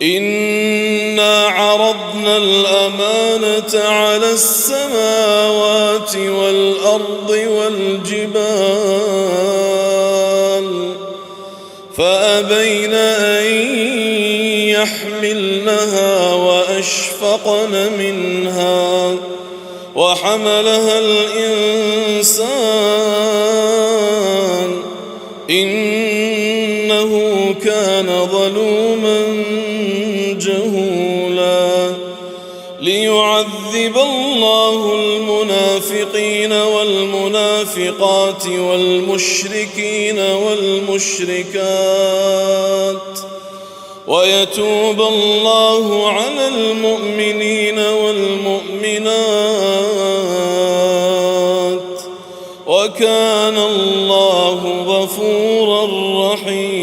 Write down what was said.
إنا عرضنا الأمانة على السماوات والأرض والجبال فأبين أن يحملنها وأشفقن منها وحملها الإنسان إنه كان ظلوما جهولا ليعذب الله المنافقين والمنافقات والمشركين والمشركات ويتوب الله على المؤمنين والمؤمنات وكان الله غفورا رحيما.